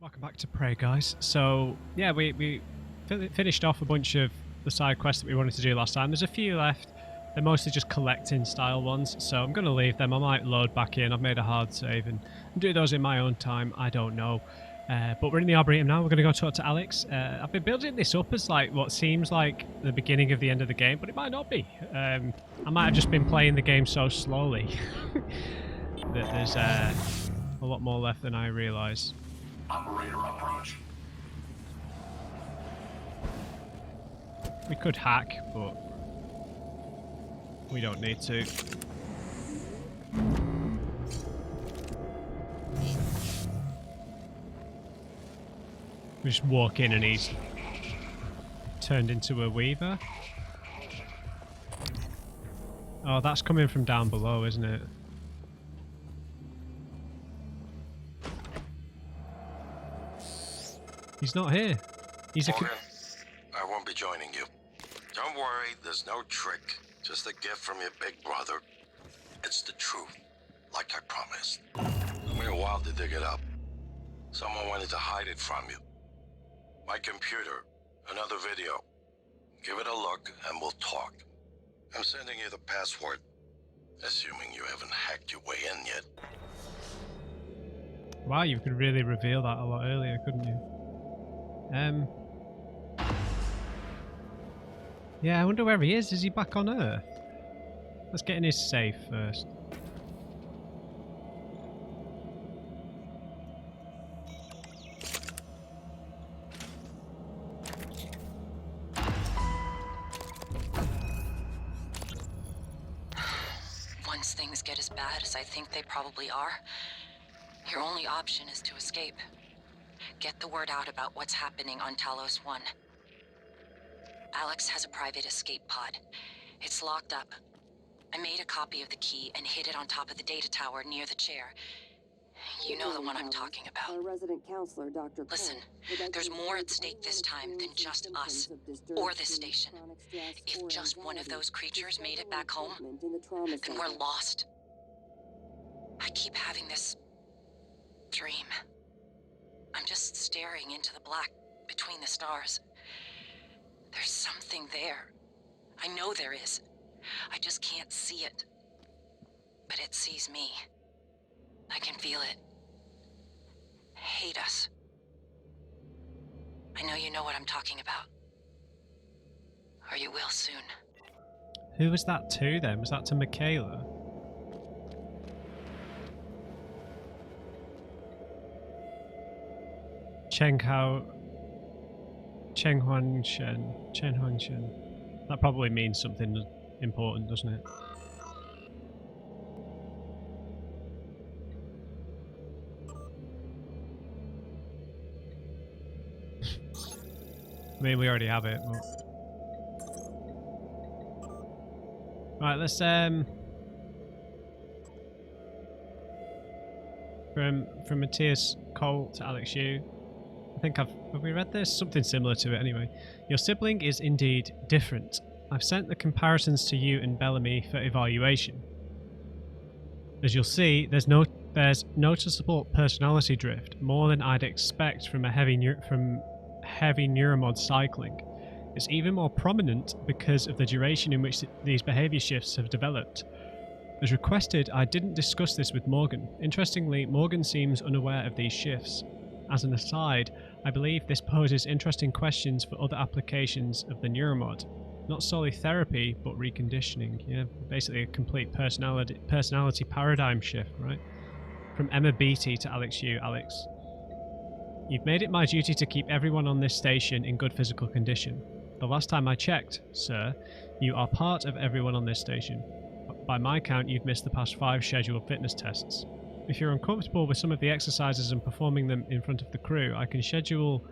Welcome back to Prey, guys. So, yeah, we finished off a bunch of the side quests that we wanted to do last time. There's a few left. They're mostly just collecting style ones, so I'm going to leave them. I might load back in. I've made a hard save and do those in my own time. I don't know. But we're in the Arboretum now. We're going to go talk to Alex. I've been building this up as like what seems like the beginning of the end of the game, but it might not be. I might have just been playing the game so slowly that there's a lot more left than I realise. Operator approach. We could hack, but we don't need to. We just walk in and he's turned into a weaver. Oh, that's coming from down below, isn't it? He's not here. He's a... Morgan, I won't be joining you. Don't worry, there's no trick. Just a gift from your big brother. It's the truth, like I promised. Took me a while to dig it up. Someone wanted to hide it from you. My computer, another video. Give it a look and we'll talk. I'm sending you the password, assuming you haven't hacked your way in yet. Wow, you could really reveal that a lot earlier, couldn't you? Yeah, I wonder where he is. Is he back on Earth? Let's get in his safe first. Once things get as bad as I think they probably are, your only option is to escape. Get the word out about what's happening on Talos I. Alex has a private escape pod. It's locked up. I made a copy of the key and hid it on top of the data tower near the chair. You know the one I'm talking about. Our resident counselor, Dr. Listen, there's more at stake this time than just us, or this station. If just one of those creatures made it back home, then we're lost. I keep having this dream. I'm just staring into the black between the stars. There's something there. I know there is. I just can't see it. But it sees me. I can feel it. Hate us. I know you know what I'm talking about. Or you will soon. Who was that to then? Was that to Michaela? Chen Huangshen. That probably means something important, doesn't it? I mean, we already have it. But... Right, let's from Matthias Cole to Alex Yu. I think have we read this? Something similar to it anyway. Your sibling is indeed different. I've sent the comparisons to you and Bellamy for evaluation. As you'll see, there's noticeable personality drift, more than I'd expect from a heavy neuromod cycling. It's even more prominent because of the duration in which these behavior shifts have developed. As requested, I didn't discuss this with Morgan. Interestingly, Morgan seems unaware of these shifts. As an aside, I believe this poses interesting questions for other applications of the neuromod. Not solely therapy, but reconditioning. Yeah, basically a complete personality paradigm shift, right? From Emma Beatty to Alex Yu. Alex, you've made it my duty to keep everyone on this station in good physical condition. The last time I checked, sir, you are part of everyone on this station. By my count, you've missed the past 5 scheduled fitness tests. If you're uncomfortable with some of the exercises and performing them in front of the crew, I can schedule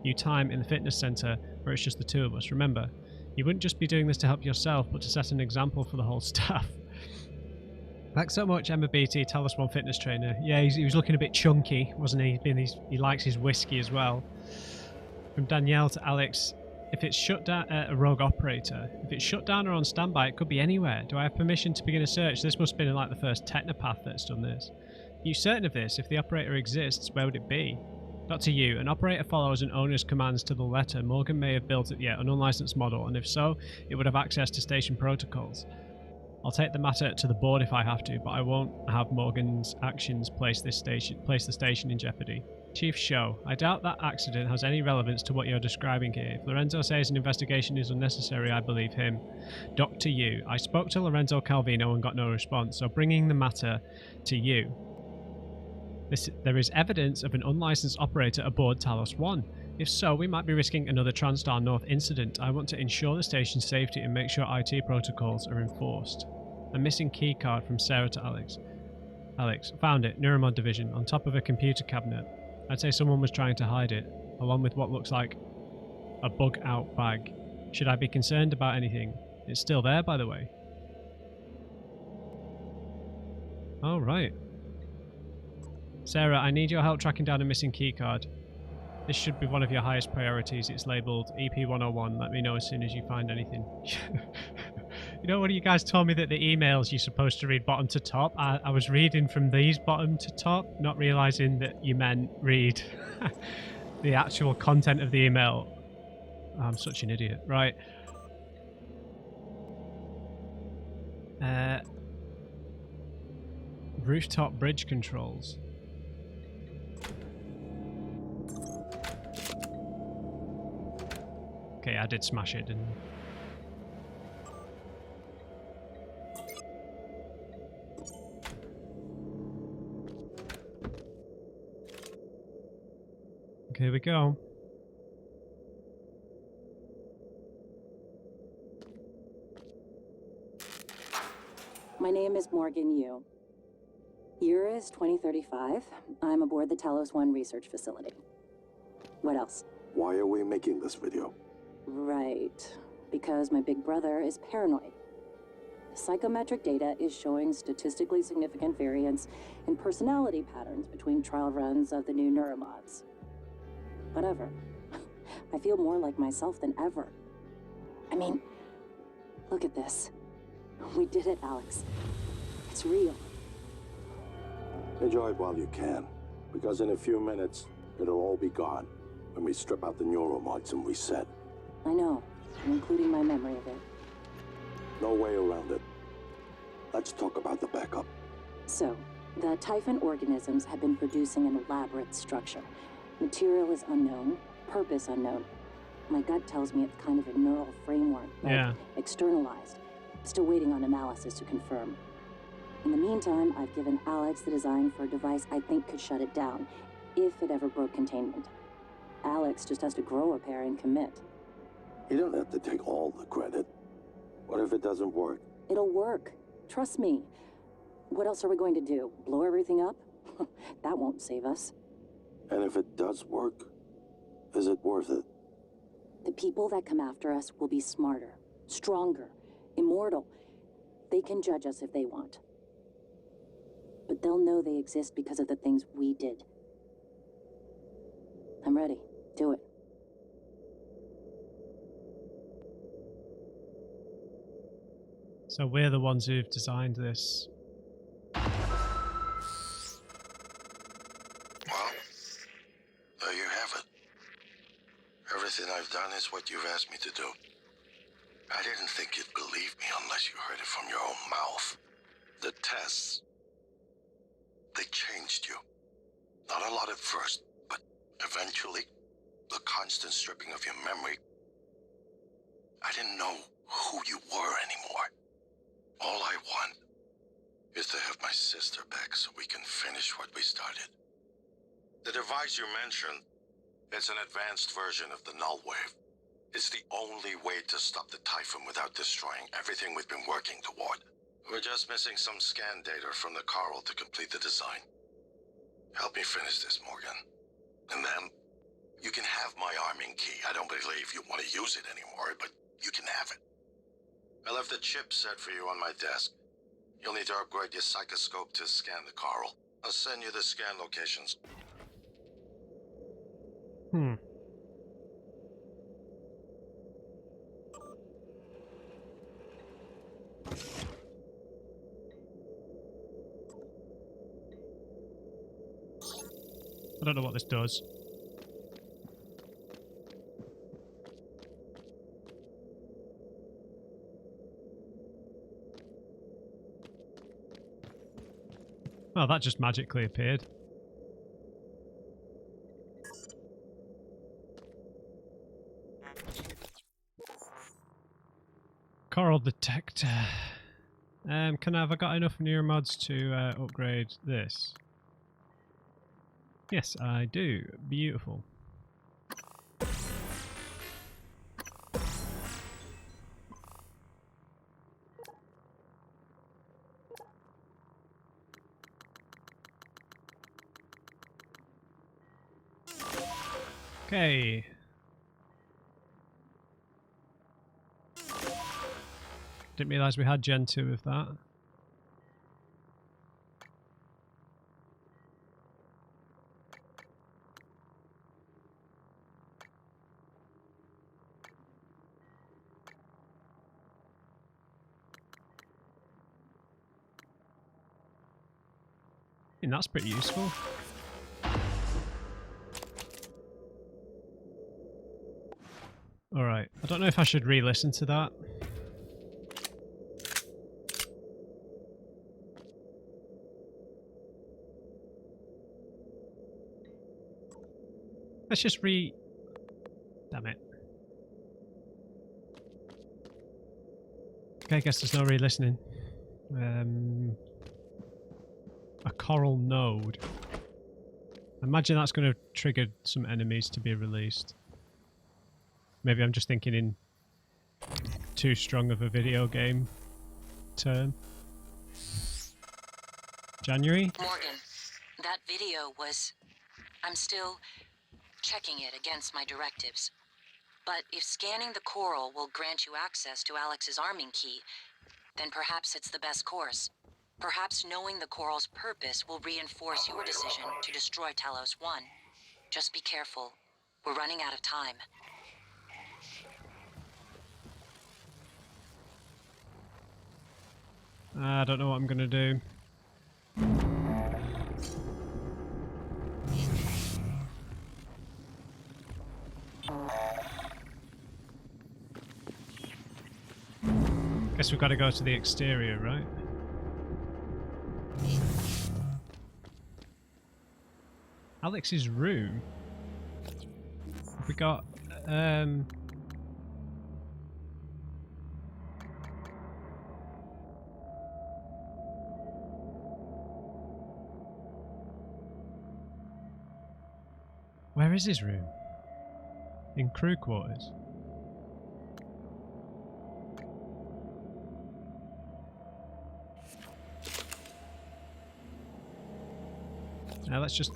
you time in the fitness center where it's just the 2 of us. Remember, you wouldn't just be doing this to help yourself, but to set an example for the whole staff. Thanks so much, Emma Beatty, Talos I fitness trainer. Yeah, he was looking a bit chunky, wasn't he? He likes his whiskey as well. From Danielle to Alex, if it's shut down, a rogue operator. If it's shut down or on standby, it could be anywhere. Do I have permission to begin a search? This must have been like the first technopath that's done this. Are you certain of this? If the operator exists, where would it be? Dr. Yu, an operator follows an owner's commands to the letter. Morgan may have built it yet, an unlicensed model, and if so, it would have access to station protocols. I'll take the matter to the board if I have to, but I won't have Morgan's actions place the station in jeopardy. Chief Show, I doubt that accident has any relevance to what you're describing here. If Lorenzo says an investigation is unnecessary, I believe him. Dr. Yu, I spoke to Lorenzo Calvino and got no response, so bringing the matter to you. There is evidence of an unlicensed operator aboard Talos I. If so, we might be risking another TranStar North incident. I want to ensure the station's safety and make sure IT protocols are enforced. A missing keycard from Sarah to Alex. Alex, found it, Neuromod Division, on top of a computer cabinet. I'd say someone was trying to hide it, along with what looks like a bug-out bag. Should I be concerned about anything? It's still there, by the way. Oh, right. Sarah, I need your help tracking down a missing keycard. This should be one of your highest priorities. It's labelled EP101. Let me know as soon as you find anything. You know, when you guys told me that the emails you're supposed to read bottom to top, I was reading from these bottom to top, not realising that you meant read the actual content of the email. I'm such an idiot. Right. Rooftop bridge controls. Okay, I did smash it, didn't I? Okay, here we go. My name is Morgan Yu. Year is 2035. I'm aboard the Talos I research facility. What else? Why are we making this video? Right. Because my big brother is paranoid. Psychometric data is showing statistically significant variance in personality patterns between trial runs of the new neuromods. Whatever. I feel more like myself than ever. I mean, look at this. We did it, Alex. It's real. Enjoy it while you can, because in a few minutes, it'll all be gone when we strip out the neuromods and reset. I know, including my memory of it. No way around it. Let's talk about the backup. So, the Typhon organisms have been producing an elaborate structure. Material is unknown, purpose unknown. My gut tells me it's kind of a neural framework, like externalized. Still waiting on analysis to confirm. In the meantime, I've given Alex the design for a device I think could shut it down, if it ever broke containment. Alex just has to grow a pair and commit. You don't have to take all the credit. What if it doesn't work? It'll work. Trust me. What else are we going to do? Blow everything up? That won't save us. And if it does work, is it worth it? The people that come after us will be smarter, stronger, immortal. They can judge us if they want. But they'll know they exist because of the things we did. I'm ready. Do it. So we're the ones who've designed this. Well, there you have it. Everything I've done is what you've asked me to do. I didn't think you'd believe me unless you heard it from your own mouth. The tests, they changed you. Not a lot at first, but eventually, the constant stripping of your memory. I didn't know who you were anymore. All I want is to have my sister back so we can finish what we started. The device you mentioned, it's an advanced version of the null wave. It's the only way to stop the Typhon without destroying everything we've been working toward. We're just missing some scan data from the Coral to complete the design. Help me finish this, Morgan. And then, you can have my arming key. I don't believe you want to use it anymore, but you can have it. I left the chip set for you on my desk. You'll need to upgrade your psychoscope to scan the Coral. I'll send you the scan locations. I don't know what this does. Well, that just magically appeared. Coral detector. Have I got enough neuromods to upgrade this? Yes, I do. Beautiful. Okay. Didn't realise we had Gen 2 of that. And that's pretty useful. Alright, I don't know if I should re-listen to that. Let's just Damn it. Okay, I guess there's no re-listening. A coral node. Imagine that's going to trigger some enemies to be released. Maybe I'm just thinking in too strong of a video game term. January? Morgan, that video was... I'm still checking it against my directives. But if scanning the coral will grant you access to Alex's arming key, then perhaps it's the best course. Perhaps knowing the coral's purpose will reinforce your decision to destroy Talos I. Just be careful. We're running out of time. I don't know what I'm gonna do. Guess we've got to go to the exterior, right? Alex's room? Have we got... Where is his room? In crew quarters? Now let's just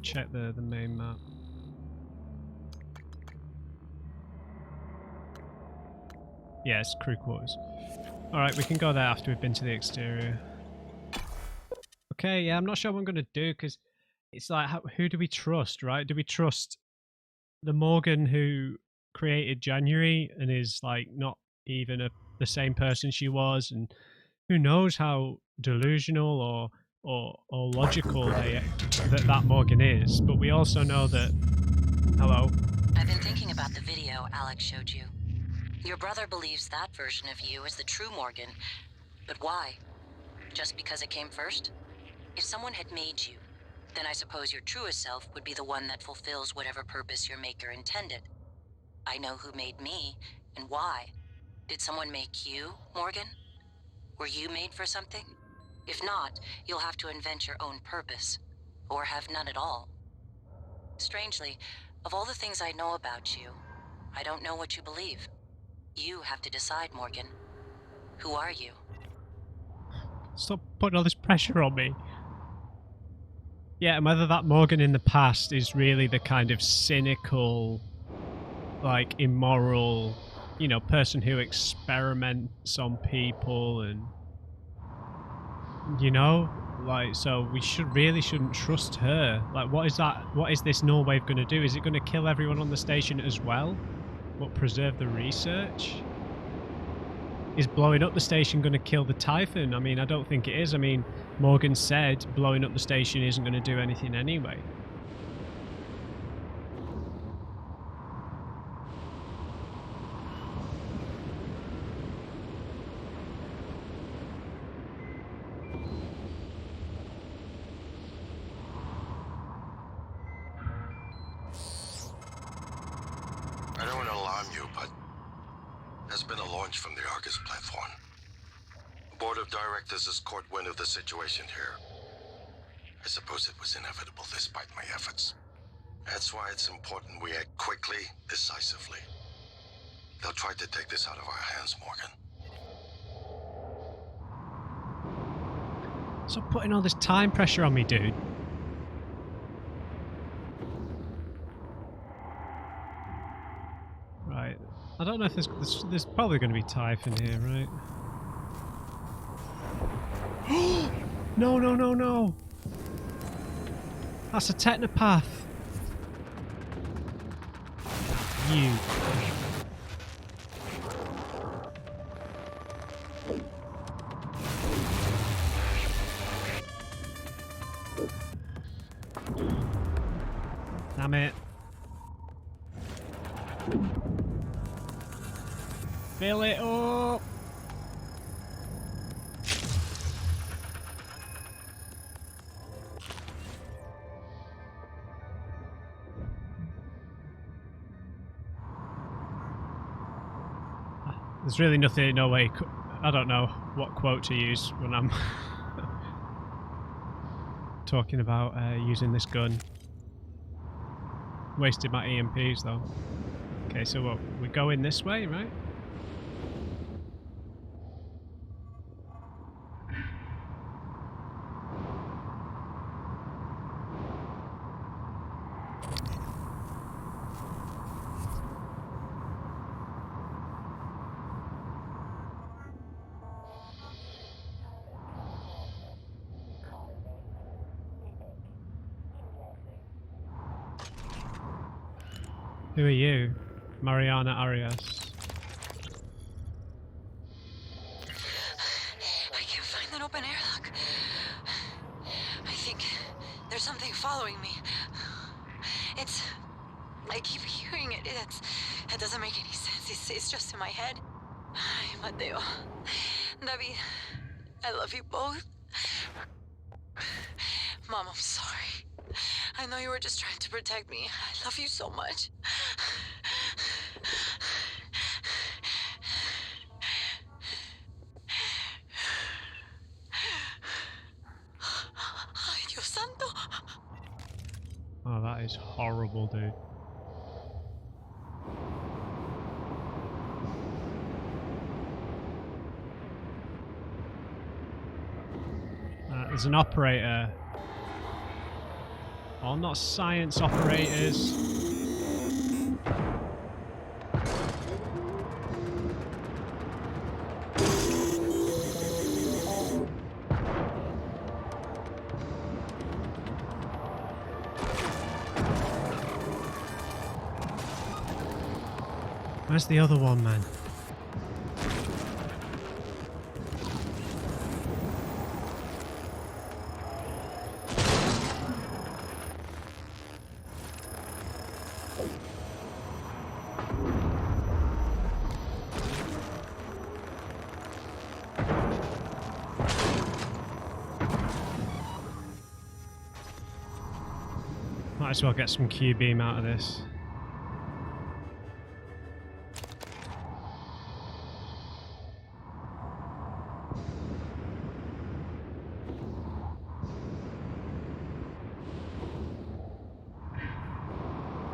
check the main map. Yeah, it's crew quarters. Alright, we can go there after we've been to the exterior. Okay, yeah, I'm not sure what I'm going to do, because it's like, who do we trust, right? Do we trust the Morgan who created January and is like not even the same person she was, and who knows how delusional or logical that Morgan is, but we also know that... Hello? I've been thinking about the video Alex showed you. Your brother believes that version of you is the true Morgan, but why? Just because it came first? If someone had made you, then I suppose your truest self would be the one that fulfills whatever purpose your maker intended. I know who made me, and why. Did someone make you, Morgan? Were you made for something? If not, you'll have to invent your own purpose, or have none at all. Strangely, of all the things I know about you, I don't know what you believe. You have to decide, Morgan. Who are you? Stop putting all this pressure on me. Yeah, and whether that Morgan in the past is really the kind of cynical, like, immoral, you know, person who experiments on people and... You know, like, so we shouldn't trust her. Like, what is that? What is this null wave going to do? Is it going to kill everyone on the station as well, but preserve the research? Is blowing up the station going to kill the Typhon? I mean, I don't think it is. I mean, Morgan said blowing up the station isn't going to do anything anyway. you, but there's been a launch from the Argus platform. The board of directors has caught wind of the situation here. I suppose it was inevitable despite my efforts. That's why it's important we act quickly, decisively. They'll try to take this out of our hands, Morgan. Stop putting all this time pressure on me, dude. Right. I don't know if there's probably going to be Typhon here, right? No, no, no, no! That's a technopath! You. Damn it. Fill it up! There's really nothing, no way, I don't know what quote to use when I'm talking about using this gun. Wasted my EMPs though. Okay, so what, we go in this way, right? Who are you? Mariana Arias. I can't find that open airlock. I think there's something following me. I keep hearing it. That doesn't make any sense. It's just in my head. Ay, Mateo. David, I love you both. Mom, I'm sorry. I know you were just trying to protect me. I love you so much. Ay, Dios santo. Oh, that is horrible, dude. There's an operator. Oh, not science operators. Where's the other one, man? Might as well get some Q-beam out of this.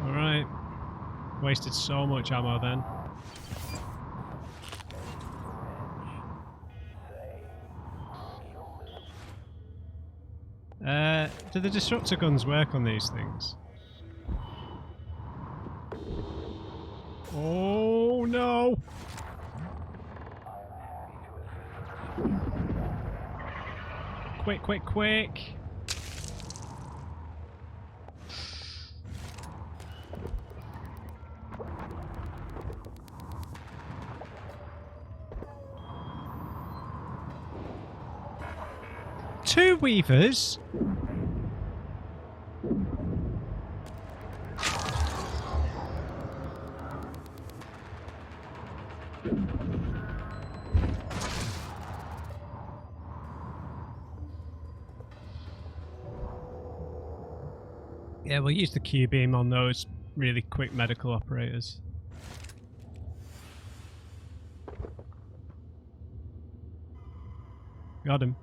Alright. Wasted so much ammo then. Do the disruptor guns work on these things? Oh no! Quick, quick, quick! Two weavers? Yeah, we'll use the Q-beam on those really quick medical operators. Got him.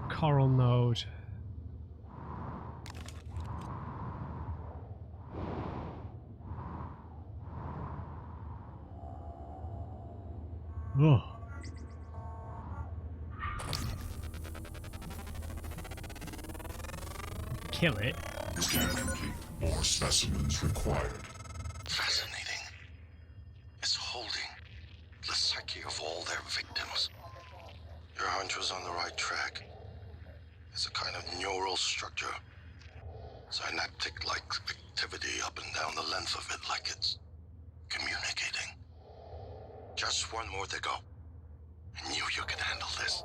Coral node. Whoa. Kill it. Scan complete. More specimens required. Fascinating. It's holding the psyche of all their victims. Your hunch was on the right track. It's a kind of neural structure. Synaptic-like activity up and down the length of it, like it's communicating. Just one more to go. I knew you could handle this.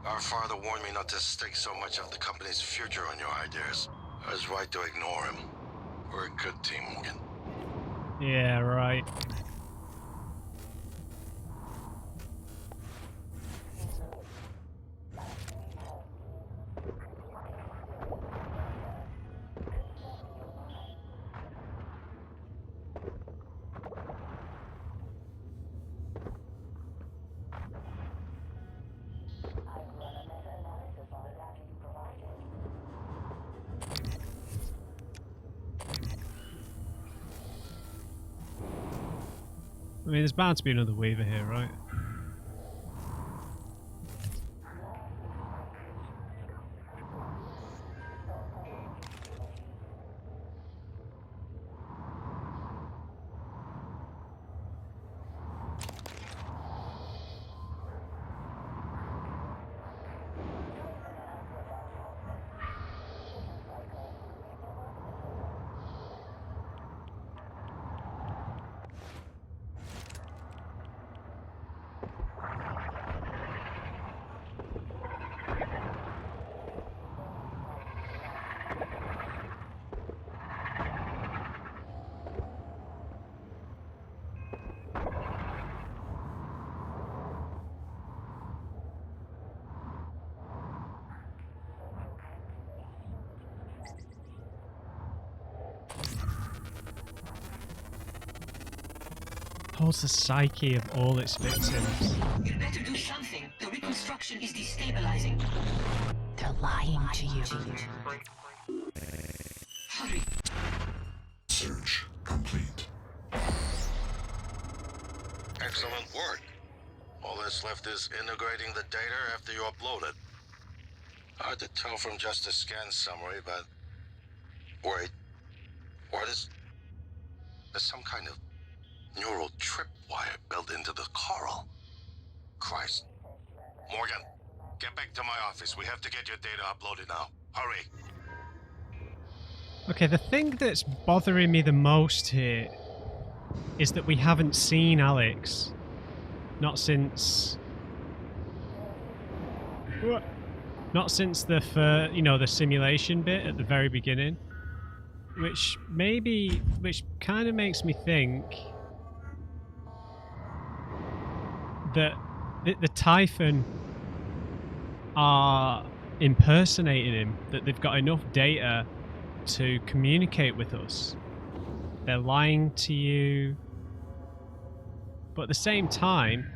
Our father warned me not to stake so much of the company's future on your ideas. I was right to ignore him. We're a good team, Morgan. Yeah, right. I mean, there's bound to be another Weaver here, right? Holds the psyche of all its victims. You better do something. The reconstruction is destabilizing. They're lying to you. Hurry. Search complete. Excellent work. All that's left is integrating the data after you upload it. Hard to tell from just a scan summary, but... Wait. What is... There's some kind of neural tripwire built into the coral. Christ. Morgan, get back to my office. We have to get your data uploaded now. Hurry. Okay, the thing that's bothering me the most here is that we haven't seen Alex. Not since... Not since the the simulation bit at the very beginning. Which kind of makes me think that the Typhon are impersonating him, that they've got enough data to communicate with us. They're lying to you. But at the same time,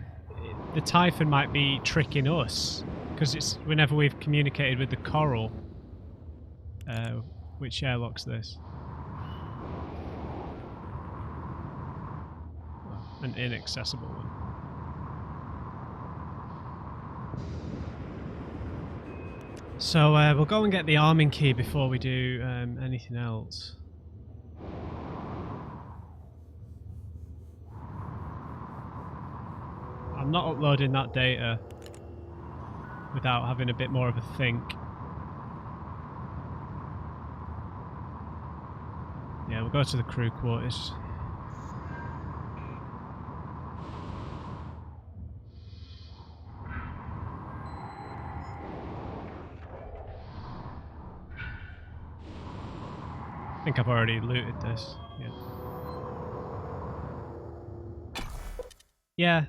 the Typhon might be tricking us, because it's whenever we've communicated with the coral. Which airlock's this? An inaccessible one. So we'll go and get the arming key before we do anything else. I'm not uploading that data without having a bit more of a think. Yeah, we'll go to the crew quarters. I think I've already looted this. Yeah. Yeah,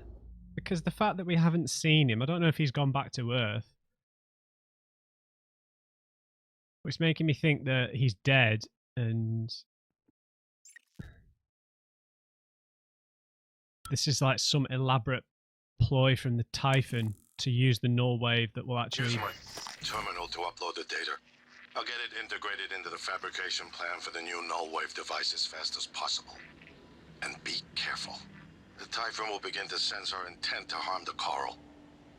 because the fact that we haven't seen him, I don't know if he's gone back to Earth. Which is making me think that he's dead and this is like some elaborate ploy from the Typhon to use the null wave that will actually... Use my terminal to upload the data. I'll get it integrated into the fabrication plan for the new null wave device as fast as possible. And be careful. The Typhon will begin to sense our intent to harm the coral.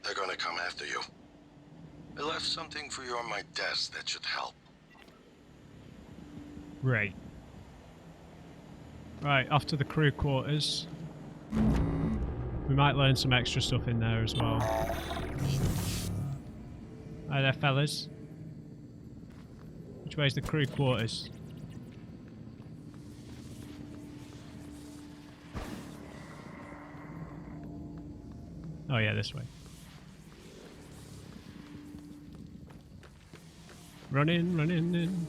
They're gonna come after you. I left something for you on my desk that should help. Right. Right, off to the crew quarters. We might learn some extra stuff in there as well. Hi there, fellas. Which way's the crew quarters? Oh yeah, this way. Run in.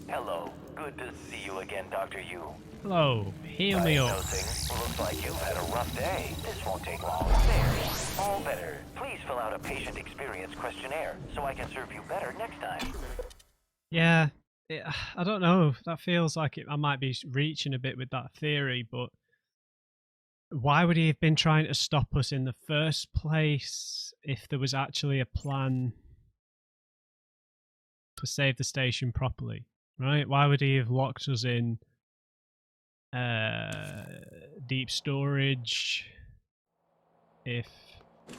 Hello. Good to see you again, Dr. Yu. Hello, heal me up. Looks like you've had a rough day. This won't take long. There. All better. Please fill out a patient experience questionnaire so I can serve you better next time. Yeah, I don't know. That feels like I might be reaching a bit with that theory, but why would he have been trying to stop us in the first place if there was actually a plan to save the station properly, right? Why would he have locked us in deep storage if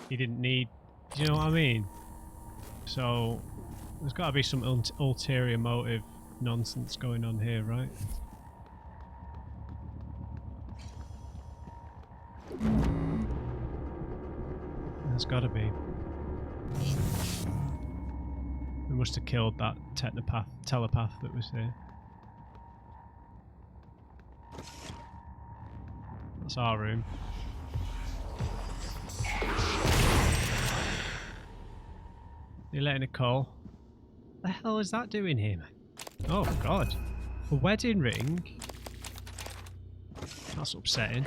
he didn't need... Do you know what I mean? So there's got to be some ulterior motive nonsense going on here, right? There's got to be. We must have killed that telepath that was here. That's our room. You letting it call? What the hell is that doing here, man? Oh god. A wedding ring? That's upsetting.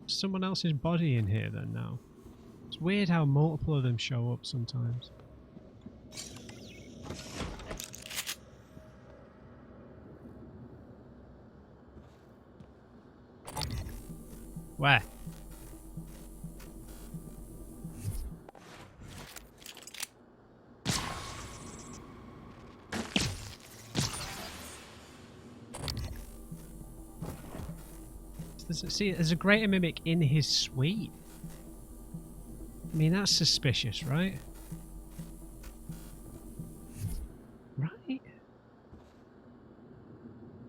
There's someone else's body in here then now. It's weird how multiple of them show up sometimes. Where? See, there's a greater mimic in his suite. I mean, that's suspicious, right? Right?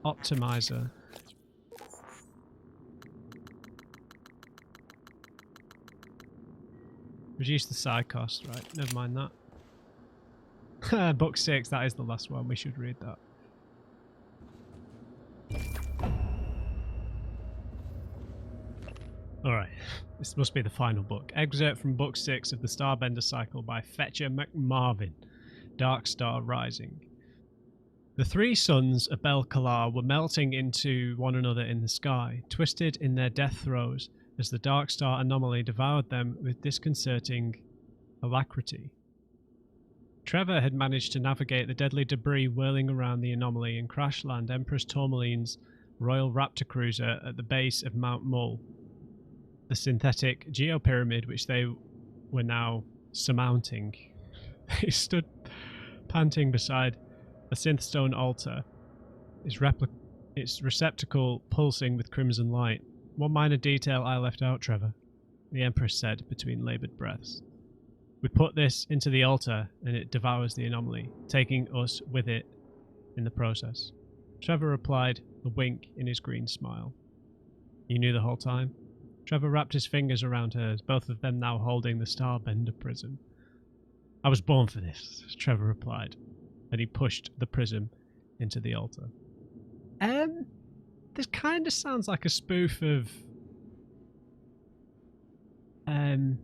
Optimizer. Reduce the side cost, right? Never mind that. Book 6, that is the last one. We should read that. Alright, this must be the final book. Excerpt from Book 6 of the Starbender Cycle by Fetcher McMarvin, Dark Star Rising. The three suns of Bel-Kalar were melting into one another in the sky, twisted in their death throes as the Dark Star anomaly devoured them with disconcerting alacrity. Trevor had managed to navigate the deadly debris whirling around the anomaly and crash land Empress Tourmaline's Royal Raptor cruiser at the base of Mount Mull, the synthetic geopyramid which they were now surmounting. He stood panting beside a synthstone altar, its receptacle pulsing with crimson light. One minor detail I left out, Trevor, the Empress said between laboured breaths. We put this into the altar and it devours the anomaly, taking us with it in the process. Trevor replied, a wink in his green smile. You knew the whole time? Trevor wrapped his fingers around hers, both of them now holding the Starbender prism. I was born for this, Trevor replied, and he pushed the prism into the altar. This kind of sounds like a spoof of The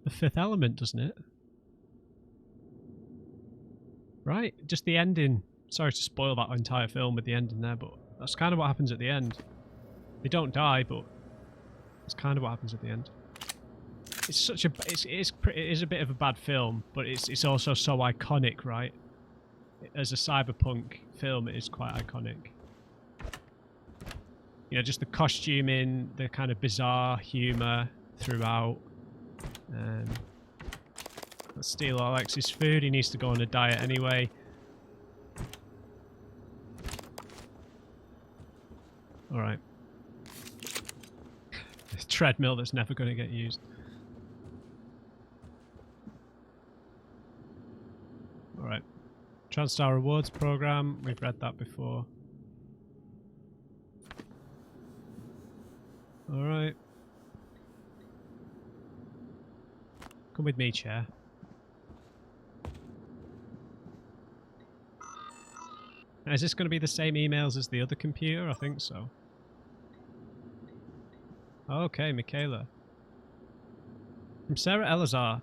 Fifth Element, doesn't it? Right? Just the ending. Sorry to spoil that entire film with the ending there, but that's kind of what happens at the end. They don't die, but that's kind of what happens at the end. It's such a it is a bit of a bad film, but it's also so iconic, right? As a cyberpunk film, it is quite iconic. You know, just the costuming, the kind of bizarre humour throughout. Let's steal Alex's food. He needs to go on a diet anyway. Alright. The treadmill that's never going to get used. Alright. TranStar Rewards Program. We've read that before. Alright. Come with me, chair. Now, is this going to be the same emails as the other computer? I think so. Okay, Michaela. From Sarah Elazar.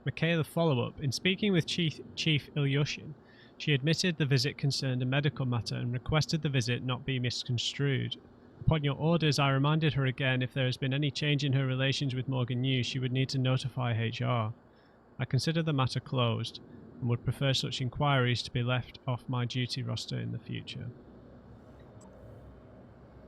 Michaela follow-up. In speaking with Chief Ilyushin, she admitted the visit concerned a medical matter and requested the visit not be misconstrued. Upon your orders, I reminded her again if there has been any change in her relations with Morgan News, she would need to notify HR. I consider the matter closed and would prefer such inquiries to be left off my duty roster in the future.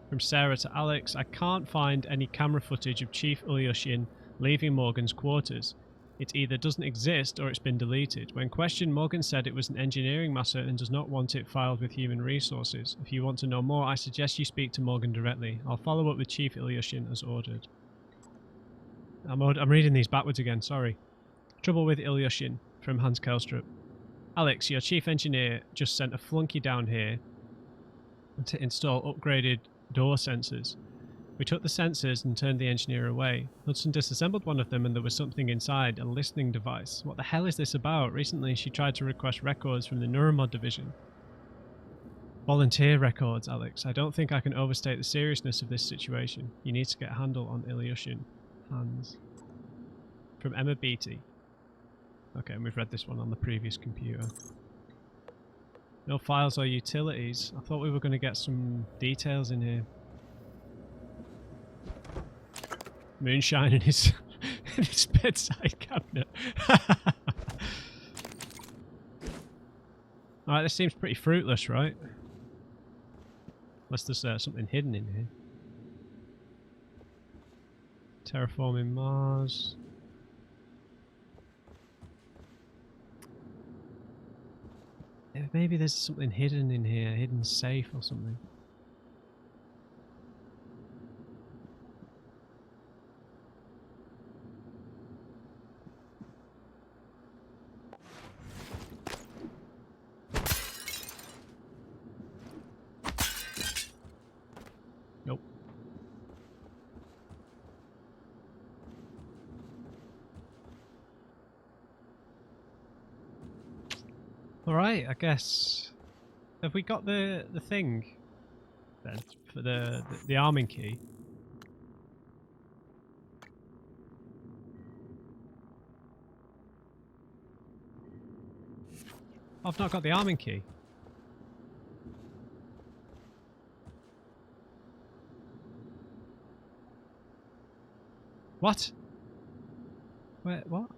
From Sarah to Alex, I can't find any camera footage of Chief Ilyushin leaving Morgan's quarters. It either doesn't exist or it's been deleted. When questioned, Morgan said it was an engineering matter and does not want it filed with Human Resources. If you want to know more, I suggest you speak to Morgan directly. I'll follow up with Chief Ilyushin as ordered. I'm reading these backwards again, sorry. Trouble with Ilyushin, from Hans Kelstrup. Alex, your chief engineer just sent a flunky down here to install upgraded door sensors. We took the sensors and turned the engineer away. Hudson disassembled one of them and there was something inside, a listening device. What the hell is this about? Recently she tried to request records from the Neuromod division. Volunteer records, Alex. I don't think I can overstate the seriousness of this situation. You need to get a handle on Ilyushin. Hands. From Emma Beatty. Okay, and we've read this one on the previous computer. No files or utilities. I thought we were going to get some details in here. Moonshine in his in his bedside cabinet. Alright, this seems pretty fruitless, right? Unless there's something hidden in here. Terraforming Mars. Yeah, maybe there's something hidden in here, hidden safe or something. Nope. Alright, I guess. Have we got the thing then for the arming key? I've not got the arming key. What? Wait, what?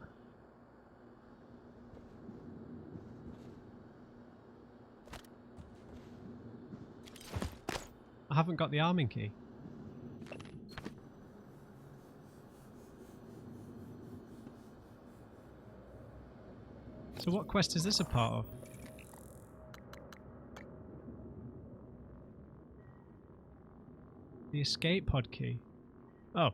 I haven't got the arming key. So what quest is this a part of? The escape pod key. Oh.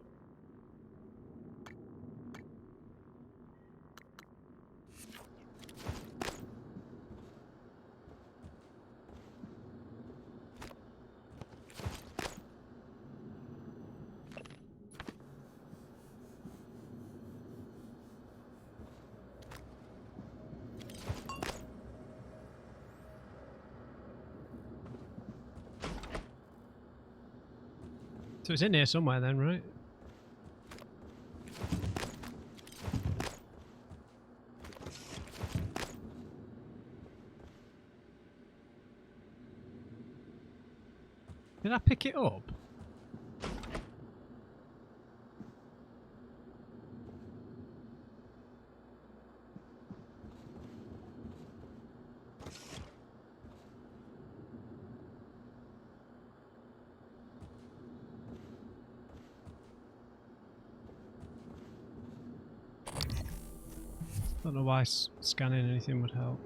So it's in here somewhere then, right? Did I pick it up? Don't know why scanning anything would help.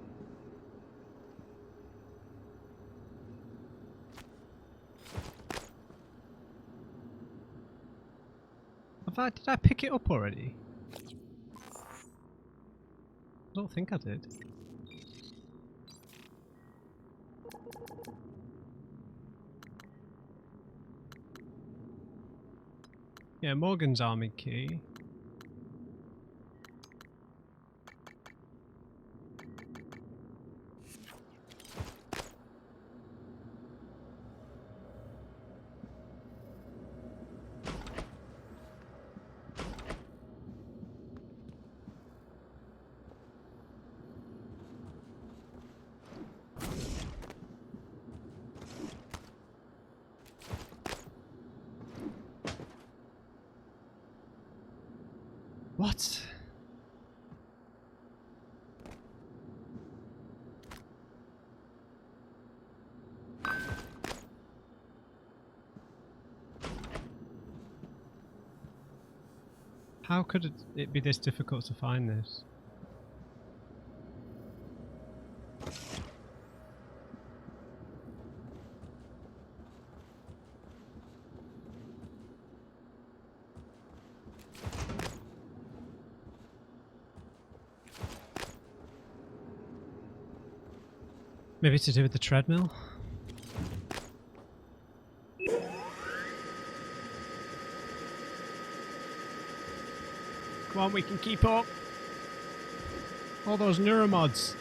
Did I pick it up already? I don't think I did. Yeah, Morgan's army key. What? How could it be this difficult to find this? Maybe to do with the treadmill? Come on, we can keep up. All those neuromods.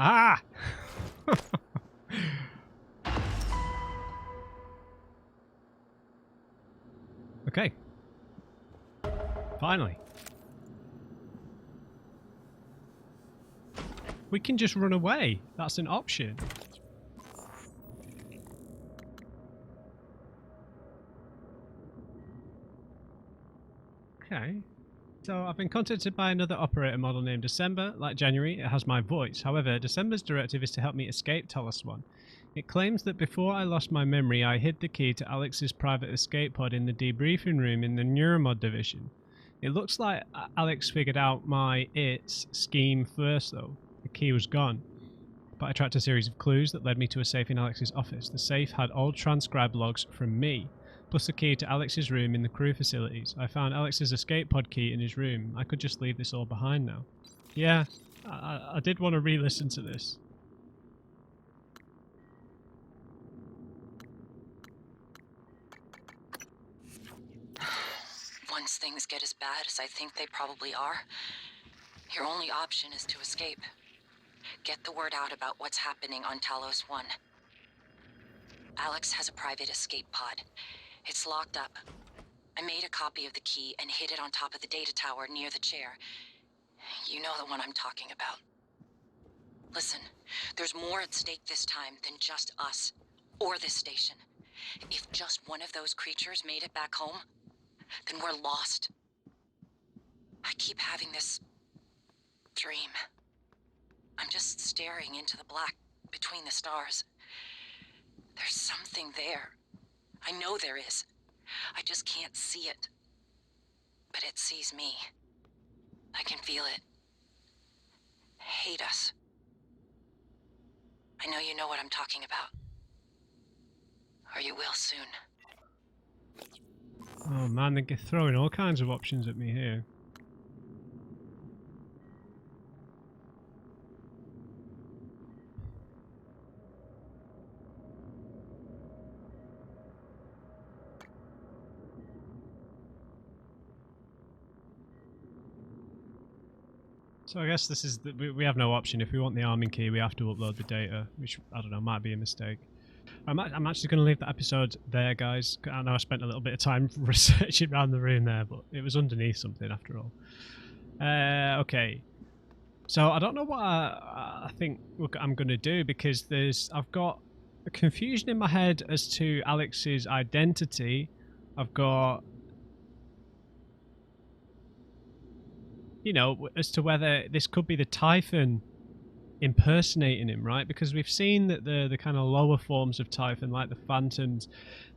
Ah! Okay. Finally. We can just run away. That's an option. Okay. So I've been contacted by another operator model named December. Like January, it has my voice. However, December's directive is to help me escape Talos I. It claims that before I lost my memory, I hid the key to Alex's private escape pod in the debriefing room in the Neuromod division. It looks like Alex figured out my scheme first though. The key was gone. But I tracked a series of clues that led me to a safe in Alex's office. The safe had old transcribed logs from me, plus a key to Alex's room in the crew facilities. I found Alex's escape pod key in his room. I could just leave this all behind now. Yeah, I did want to re-listen to this. Once things get as bad as I think they probably are, your only option is to escape. Get the word out about what's happening on Talos I. Alex has a private escape pod. It's locked up. I made a copy of the key and hid it on top of the data tower near the chair. You know the one I'm talking about. Listen, there's more at stake this time than just us, or this station. If just one of those creatures made it back home, then we're lost. I keep having this dream. I'm just staring into the black between the stars. There's something there. I know there is. I just can't see it. But it sees me. I can feel it. Hate us. I know you know what I'm talking about. Or you will soon. Oh man, they're throwing all kinds of options at me here. So I guess this is we have no option. If we want the arming key, we have to upload the data, which I don't know, might be a mistake. I'm actually going to leave that episode there, guys. I know I spent a little bit of time researching around the room there, but it was underneath something after all. Okay, so I don't know what I think I'm going to do, because I've got a confusion in my head as to Alex's identity. I've got, you know, as to whether this could be the Typhon impersonating him, right? Because we've seen that the kind of lower forms of Typhon, like the Phantoms,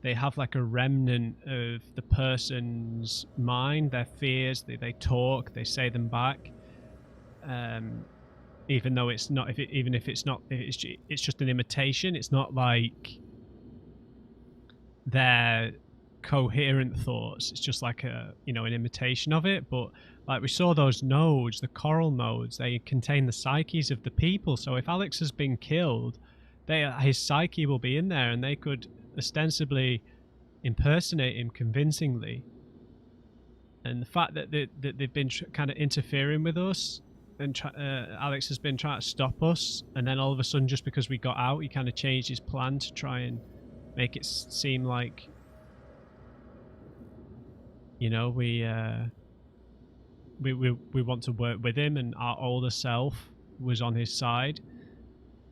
they have like a remnant of the person's mind, their fears. They talk, they say them back, even though it's not. Even if it's not, it's just an imitation. It's not like their coherent thoughts. It's just like an imitation of it. But like we saw those nodes, the coral nodes, they contain the psyches of the people. So if Alex has been killed, his psyche will be in there, and they could ostensibly impersonate him convincingly. And the fact that they've been kind of interfering with us, and Alex has been trying to stop us, and then all of a sudden, just because we got out, he kind of changed his plan to try and make it seem like, you know, we want to work with him, and our older self was on his side.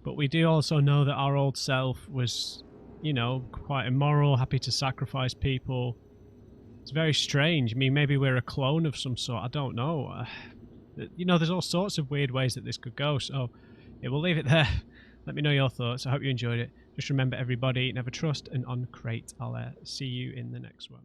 But we do also know that our old self was, you know, quite immoral, happy to sacrifice people. It's very strange. I mean, maybe we're a clone of some sort. I don't know. You know, there's all sorts of weird ways that this could go. So, yeah, we'll leave it there. Let me know your thoughts. I hope you enjoyed it. Just remember, everybody, never trust an uncrate. I'll see you in the next one.